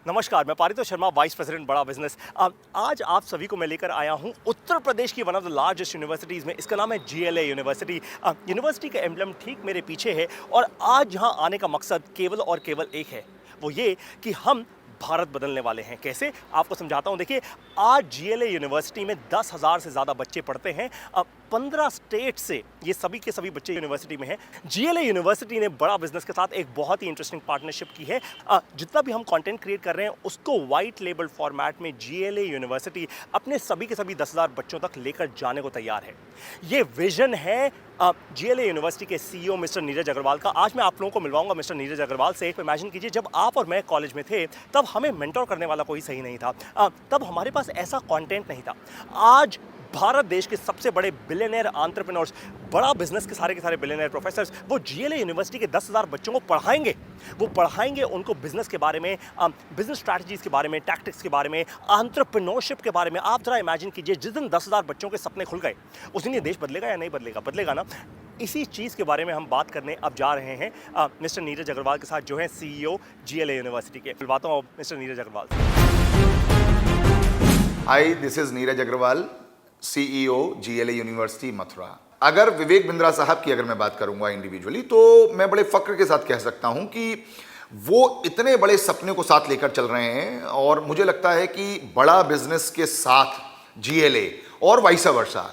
नमस्कार, मैं Paritosh Sharma, vice president बड़ा बिजनेस। आज आप सभी को मैं लेकर आया हूं उत्तर प्रदेश की one of the largest universities में। इसका नाम है जीएलए यूनिवर्सिटी। यूनिवर्सिटी का एम्बलम ठीक मेरे पीछे है और आज यहां आने का मकसद केवल और केवल एक है, वो ये कि हम भारत बदलने वाले हैं। कैसे, आपको समझाता हूं। देखिए, आज जीएलए यूनिवर्सिटी में 10,000 से ज़्यादा बच्चे पढ़ते हैं। 15 स्टेट से ये सभी के सभी बच्चे यूनिवर्सिटी में हैं। जीएलए यूनिवर्सिटी ने बड़ा बिजनेस के साथ एक बहुत ही इंटरेस्टिंग पार्टनरशिप की है। जितना भी हम कंटेंट क्रिएट कर रहे हैं उसको वाइट लेबल फॉर्मेट में जीएलए यूनिवर्सिटी अपने सभी के सभी 10,000 बच्चों तक लेकर जाने को तैयार है। ये विजन है जीएलए यूनिवर्सिटी के सीईओ मिस्टर नीरज अग्रवाल का। आज मैं आप लोगों को मिलवाऊंगा मिस्टर नीरज अग्रवाल से। इमेजिन कीजिए, जब आप और मैं कॉलेज में थे तब हमें मेंटोर करने वाला कोई सही नहीं था। तब हमारे पास ऐसा कंटेंट नहीं था। आज भारत देश के सबसे बड़े बिलियनर एंटरप्रेन्योर्स, बड़ा बिजनेस के सारे बिलियनर प्रोफेसर्स, वो जीएलए यूनिवर्सिटी के 10,000 बच्चों को पढ़ाएंगे। वो पढ़ाएंगे उनको बिजनेस के बारे में, बिजनेस स्ट्रैटेजीज के बारे में, टैक्टिक्स के बारे में, एंटरप्रेन्योरशिप के बारे में। आप जरा इमेजिन कीजिए, जिस दिन 10,000 बच्चों के सपने खुल गए उस दिन ये देश बदलेगा या नहीं बदलेगा? बदलेगा ना। इसी चीज़ के बारे में हम बात करने अब जा रहे हैं मिस्टर नीरज अग्रवाल के साथ, जो है सीईओ जीएलए यूनिवर्सिटी के। मिलवाता हूँ मिस्टर नीरज अग्रवाल से। Hi, this is Neeraj Agarwal, CEO GLA university Mathura. अगर विवेक बिंद्रा साहब की मैं बात करूंगा इंडिविजुअली, तो मैं बड़े फक्र के साथ कह सकता हूं कि वो इतने बड़े सपने को साथ लेकर चल रहे हैं और मुझे लगता है कि बड़ा बिजनेस के साथ जीएलए और वाइस वर्सा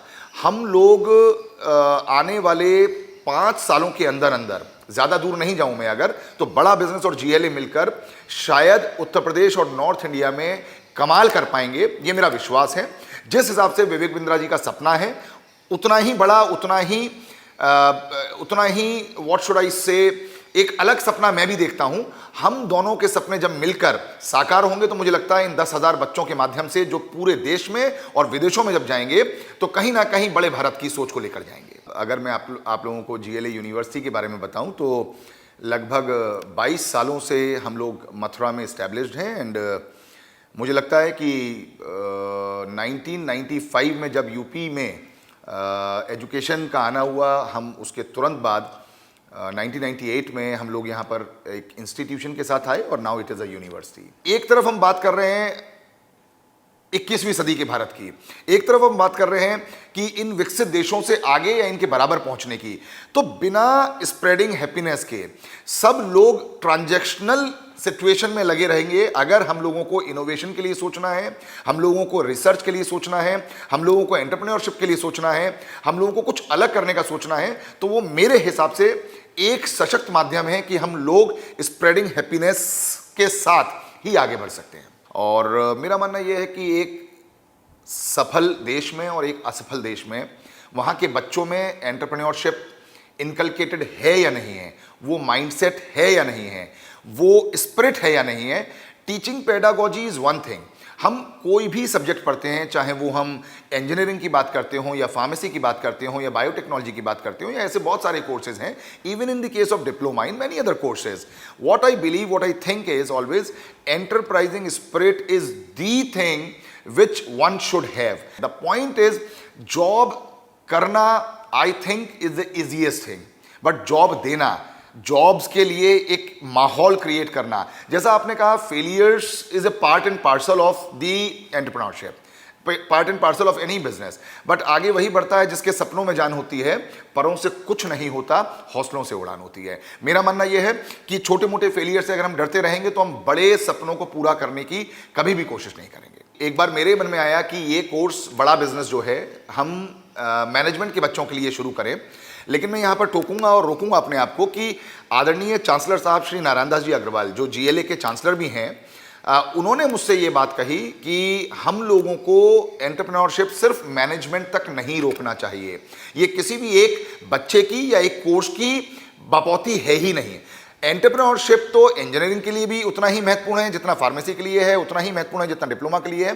हम लोग आने वाले 5 सालों के अंदर अंदर, ज्यादा दूर नहीं जाऊं मैं अगर, तो बड़ा बिजनेस और जीएलए मिलकर शायद उत्तर प्रदेश और नॉर्थ इंडिया में कमाल कर पाएंगे। ये मेरा विश्वास है। जिस हिसाब से विवेक बिंद्रा जी का सपना है, उतना ही बड़ा, उतना ही व्हाट शुड आई से, एक अलग सपना मैं भी देखता हूं। हम दोनों के सपने जब मिलकर साकार होंगे तो मुझे लगता है इन 10,000 बच्चों के माध्यम से जो पूरे देश में और विदेशों में जब जाएंगे तो कहीं ना कहीं बड़े भारत की सोच को लेकर जाएंगे। अगर मैं आप लोगों को जीएलए यूनिवर्सिटी के बारे में बताऊं तो लगभग 22 सालों से हम लोग मथुरा में इस्टेब्लिश्ड हैं। एंड मुझे लगता है कि 1995 में जब यूपी में एजुकेशन का आना हुआ, हम उसके तुरंत बाद 1998 में हम लोग यहाँ पर एक इंस्टीट्यूशन के साथ आए और now it is a university. एक तरफ हम बात कर रहे हैं 21वीं सदी के भारत की, एक तरफ हम बात कर रहे हैं कि इन विकसित देशों से आगे या इनके बराबर पहुंचने की। तो बिना स्प्रेडिंग हैप्पीनेस के सब लोग ट्रांजैक्शनल सिचुएशन में लगे रहेंगे। अगर हम लोगों को इनोवेशन के लिए सोचना है, हम लोगों को रिसर्च के लिए सोचना है, हम लोगों को एंटरप्रेन्योरशिप के लिए सोचना है, हम लोगों को कुछ अलग करने का सोचना है, तो वो मेरे हिसाब से एक सशक्त माध्यम है कि हम लोग स्प्रेडिंग हैप्पीनेस के साथ ही आगे बढ़ सकते हैं। और मेरा मानना यह है कि एक सफल देश में और एक असफल देश में वहाँ के बच्चों में एंटरप्रेन्योरशिप इनकलकेटेड है या नहीं है, वो माइंडसेट है या नहीं है, वो स्पिरिट है या नहीं है। Teaching pedagogy is one thing. हम कोई भी सब्जेक्ट पढ़ते हैं, चाहे वो हम इंजीनियरिंग की बात करते हों या फार्मेसी की बात करते हों या बायोटेक्नोलॉजी की बात करते हों, या ऐसे बहुत सारे कोर्सेज हैं, even in the case of diploma in many other courses. What I believe, what I think is always enterprising spirit is the thing which one should have. The point is, job करना I think is the easiest thing, but job देना, jobs के लिए एक माहौल create करना, जैसा आपने कहा, failures is a part and parcel of the entrepreneurship, part and parcel of any business. But आगे वही बढ़ता है जिसके सपनों में जान होती है, परों से कुछ नहीं होता, हौसलों से उड़ान होती है। मेरा मानना यह है कि छोटे मोटे फेलियर से अगर हम डरते रहेंगे तो हम बड़े सपनों को पूरा करने की कभी भी कोशिश नहीं करेंगे। एक बार मेरे मन में आया कि ये कोर्स बड़ा बिजनेस जो है हम मैनेजमेंट के बच्चों के लिए शुरू करें, लेकिन मैं यहाँ पर टोकूंगा और रोकूंगा अपने आप को कि आदरणीय चांसलर साहब श्री नारायण दास जी अग्रवाल, जो जीएलए के चांसलर भी हैं, उन्होंने मुझसे ये बात कही कि हम लोगों को एंटरप्रेन्योरशिप सिर्फ मैनेजमेंट तक नहीं रोकना चाहिए। ये किसी भी एक बच्चे की या एक कोर्स की बपौती है ही नहीं। एंटरप्रेन्योरशिप तो इंजीनियरिंग के लिए भी उतना ही महत्वपूर्ण है जितना फार्मेसी के लिए है, उतना ही महत्वपूर्ण है जितना डिप्लोमा के लिए है।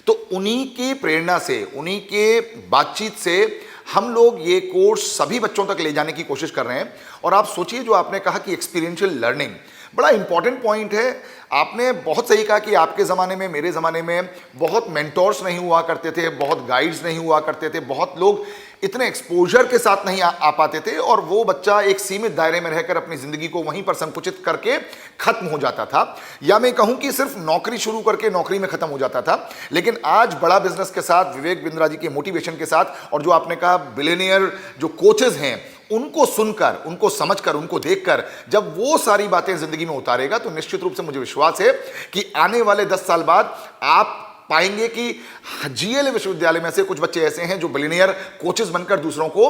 तो उन्हीं की प्रेरणा से, उन्हीं के बातचीत से हम लोग ये कोर्स सभी बच्चों तक ले जाने की कोशिश कर रहे हैं। और आप सोचिए जो आपने कहा कि एक्सपीरियंशियल लर्निंग बड़ा इंपॉर्टेंट पॉइंट है। आपने बहुत सही कहा कि आपके ज़माने में, मेरे ज़माने में बहुत मेंटोर्स नहीं हुआ करते थे, बहुत गाइड्स नहीं हुआ करते थे, बहुत लोग इतने एक्सपोजर के साथ नहीं आ पाते थे, और वो बच्चा एक सीमित दायरे में रहकर अपनी ज़िंदगी को वहीं पर संकुचित करके ख़त्म हो जाता था, या मैं कहूँ कि सिर्फ नौकरी शुरू करके नौकरी में ख़त्म हो जाता था। लेकिन आज बड़ा बिजनेस के साथ, विवेक बिंद्रा जी के मोटिवेशन के साथ, और जो आपने कहा बिलियनियर जो कोचेज़ हैं, उनको सुनकर, उनको समझकर, उनको देखकर जब वो सारी बातें जिंदगी में उतारेगा, तो निश्चित रूप से मुझे विश्वास है कि आने वाले 10 साल बाद आप पाएंगे कि जीएलए विश्वविद्यालय में से कुछ बच्चे ऐसे हैं जो बिलियनियर कोचेस बनकर दूसरों को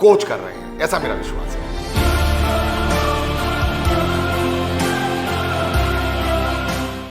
कोच कर रहे हैं। ऐसा मेरा विश्वास है।